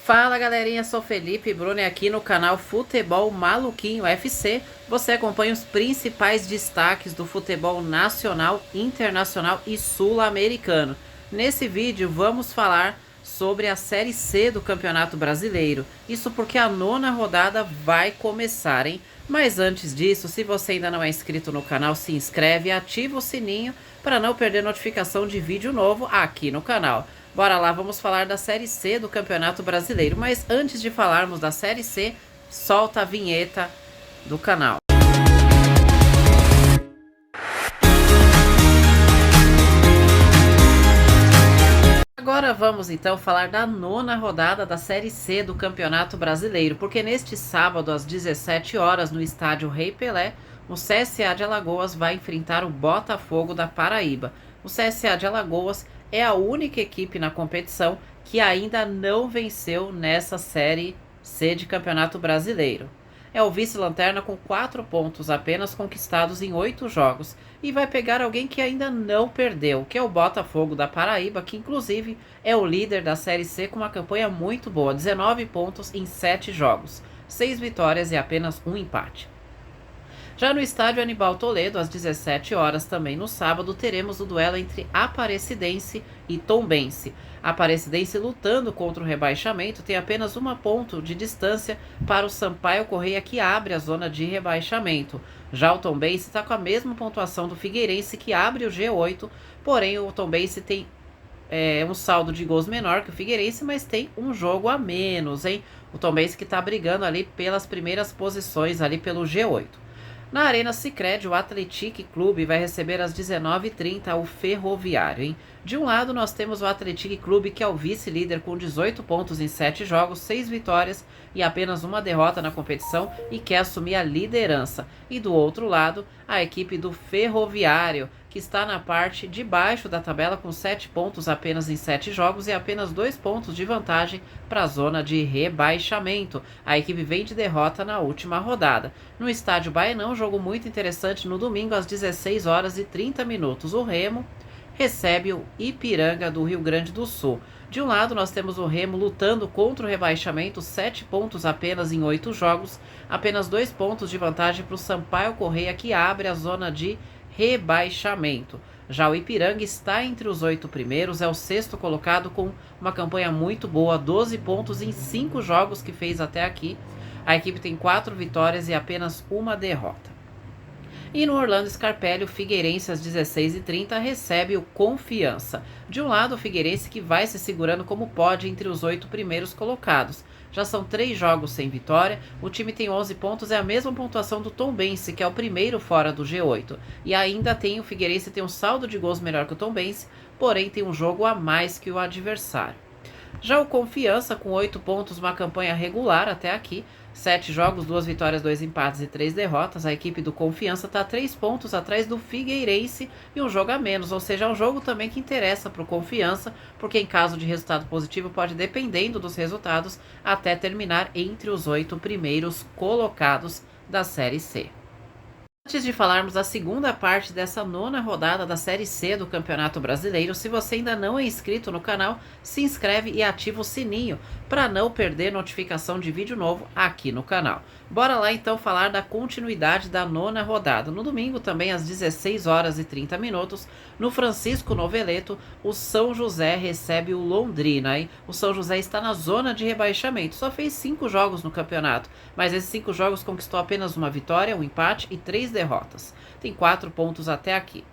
Fala galerinha, sou Felipe Bruni aqui no canal Futebol Maluquinho FC. Você acompanha os principais destaques do futebol nacional, internacional e sul-americano. Nesse vídeo vamos falar sobre a Série C do Campeonato Brasileiro. Isso porque a 9ª rodada vai começar, hein? Mas antes disso, se você ainda não é inscrito no canal, se inscreve e ativa o sininho para não perder notificação de vídeo novo aqui no canal. Bora lá, vamos falar da Série C do Campeonato Brasileiro. Mas antes de falarmos da Série C, solta a vinheta do canal. Agora vamos então falar da 9ª rodada da Série C do Campeonato Brasileiro, porque neste sábado às 17 horas no estádio Rei Pelé, o CSA de Alagoas vai enfrentar o Botafogo da Paraíba. O CSA de Alagoas é a única equipe na competição que ainda não venceu nessa Série C de Campeonato Brasileiro. É o vice-lanterna com 4 pontos apenas conquistados em 8 jogos e vai pegar alguém que ainda não perdeu, que é o Botafogo da Paraíba, que inclusive é o líder da Série C com uma campanha muito boa, 19 pontos em 7 jogos, 6 vitórias e apenas 1 empate. Já no estádio Aníbal Toledo, às 17 horas, também no sábado, teremos o duelo entre Aparecidense e Tombense. Aparecidense lutando contra o rebaixamento tem apenas 1 ponto de distância para o Sampaio Corrêa, que abre a zona de rebaixamento. Já o Tombense está com a mesma pontuação do Figueirense, que abre o G8, porém o Tombense tem um saldo de gols menor que o Figueirense, mas tem um jogo a menos, hein? O Tombense que está brigando ali pelas primeiras posições, ali pelo G8. Na Arena Sicredi, o Atlético Clube vai receber às 19h30 o Ferroviário, hein? De um lado, nós temos o Atlético Clube, que é o vice-líder com 18 pontos em 7 jogos, 6 vitórias e apenas 1 derrota na competição e quer assumir a liderança. E do outro lado, a equipe do Ferroviário, que está na parte de baixo da tabela com 7 pontos apenas em 7 jogos e apenas 2 pontos de vantagem para a zona de rebaixamento. A equipe vem de derrota na última rodada. No estádio Baenão, jogo muito interessante no domingo às 16h30. O Remo recebe o Ipiranga do Rio Grande do Sul. De um lado, nós temos o Remo lutando contra o rebaixamento, 7 pontos apenas em 8 jogos, apenas 2 pontos de vantagem para o Sampaio Corrêa, que abre a zona de rebaixamento. Já o Ipiranga está entre os 8 primeiros, é o 6º colocado com uma campanha muito boa, 12 pontos em 5 jogos que fez até aqui. A equipe tem 4 vitórias e apenas 1 derrota. E no Orlando Scarpelli, o Figueirense às 16h30 recebe o Confiança. De um lado, o Figueirense que vai se segurando como pode entre os 8 primeiros colocados. Já são 3 jogos sem vitória, o time tem 11 pontos, é a mesma pontuação do Tombense, que é o primeiro fora do G8. E ainda o Figueirense tem um saldo de gols melhor que o Tombense, porém tem um jogo a mais que o adversário. Já o Confiança, com 8 pontos, uma campanha regular até aqui, 7 jogos, 2 vitórias, 2 empates e 3 derrotas. A equipe do Confiança está 3 pontos atrás do Figueirense e um jogo a menos, ou seja, é um jogo também que interessa para o Confiança, porque em caso de resultado positivo pode, dependendo dos resultados, até terminar entre os 8 primeiros colocados da Série C. Antes de falarmos da segunda parte dessa 9ª rodada da Série C do Campeonato Brasileiro, se você ainda não é inscrito no canal, se inscreve e ativa o sininho para não perder notificação de vídeo novo aqui no canal. Bora lá então falar da continuidade da 9ª rodada. No domingo também às 16h30, no Francisco Noveleto, o São José recebe o Londrina, hein? O São José está na zona de rebaixamento, só fez 5 jogos no campeonato, mas esses 5 jogos conquistou apenas 1 vitória, 1 empate e 3 derrotas. Tem 4 pontos até aqui.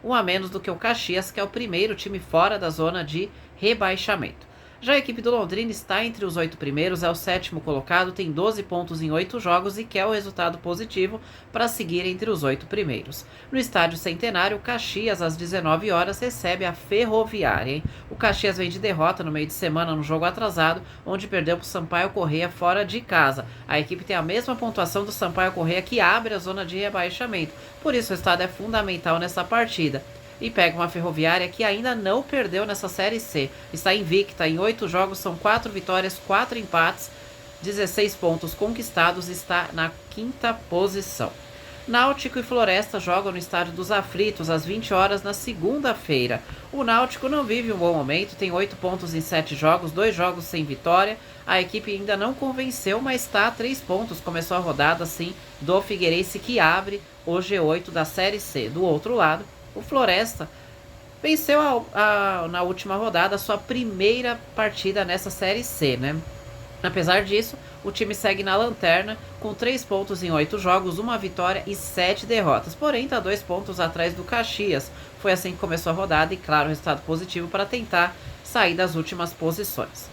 1 a menos do que o Caxias, que é o primeiro time fora da zona de rebaixamento. Já a equipe do Londrina está entre os 8 primeiros, é o 7º colocado, tem 12 pontos em 8 jogos e quer o resultado positivo para seguir entre os 8 primeiros. No estádio Centenário, o Caxias, às 19 horas, recebe a Ferroviária, hein? O Caxias vem de derrota no meio de semana no jogo atrasado, onde perdeu para o Sampaio Corrêa fora de casa. A equipe tem a mesma pontuação do Sampaio Corrêa, que abre a zona de rebaixamento, por isso o resultado é fundamental nessa partida. E pega uma Ferroviária que ainda não perdeu nessa Série C. Está invicta em 8 jogos, são 4 vitórias, 4 empates, 16 pontos conquistados, está na 5ª posição. Náutico e Floresta jogam no Estádio dos Aflitos às 20 horas na segunda-feira. O Náutico não vive um bom momento, tem 8 pontos em 7 jogos, 2 jogos sem vitória. A equipe ainda não convenceu, mas está a 3 pontos. Começou a rodada, sim, do Figueirense, que abre o G8 da Série C. Do outro lado, o Floresta venceu na última rodada a sua primeira partida nessa Série C, né? Apesar disso, o time segue na lanterna com 3 pontos em 8 jogos, 1 vitória e 7 derrotas. Porém, está 2 pontos atrás do Caxias. Foi assim que começou a rodada e, claro, resultado positivo para tentar sair das últimas posições.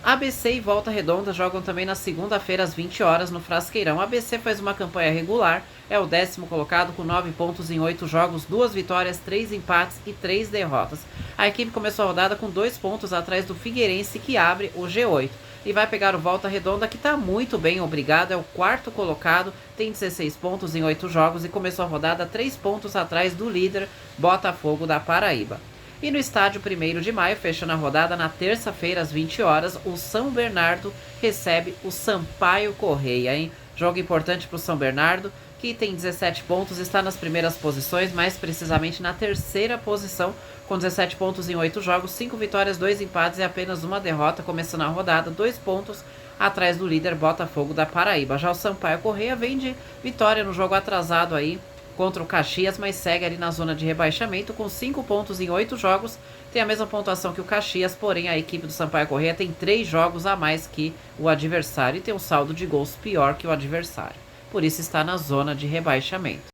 ABC e Volta Redonda jogam também na segunda-feira às 20 horas no Frasqueirão. ABC faz uma campanha regular, é o 10º colocado com 9 pontos em 8 jogos, 2 vitórias, 3 empates e 3 derrotas. A equipe começou a rodada com 2 pontos atrás do Figueirense, que abre o G8. E vai pegar o Volta Redonda, que está muito bem, obrigado, é o 4º colocado, tem 16 pontos em 8 jogos e começou a rodada 3 pontos atrás do líder Botafogo da Paraíba. E no estádio 1º de maio, fechando a rodada na terça-feira às 20 horas, o São Bernardo recebe o Sampaio Correia, hein? Jogo importante para o São Bernardo, que tem 17 pontos, está nas primeiras posições, mais precisamente na terceira posição, com 17 pontos em 8 jogos, 5 vitórias, 2 empates e apenas 1 derrota, começando a rodada, 2 pontos atrás do líder Botafogo da Paraíba. Já o Sampaio Correia vem de vitória no jogo atrasado aí contra o Caxias, mas segue ali na zona de rebaixamento com 5 pontos em 8 jogos, tem a mesma pontuação que o Caxias, porém a equipe do Sampaio Correia tem 3 jogos a mais que o adversário e tem um saldo de gols pior que o adversário. Por isso está na zona de rebaixamento.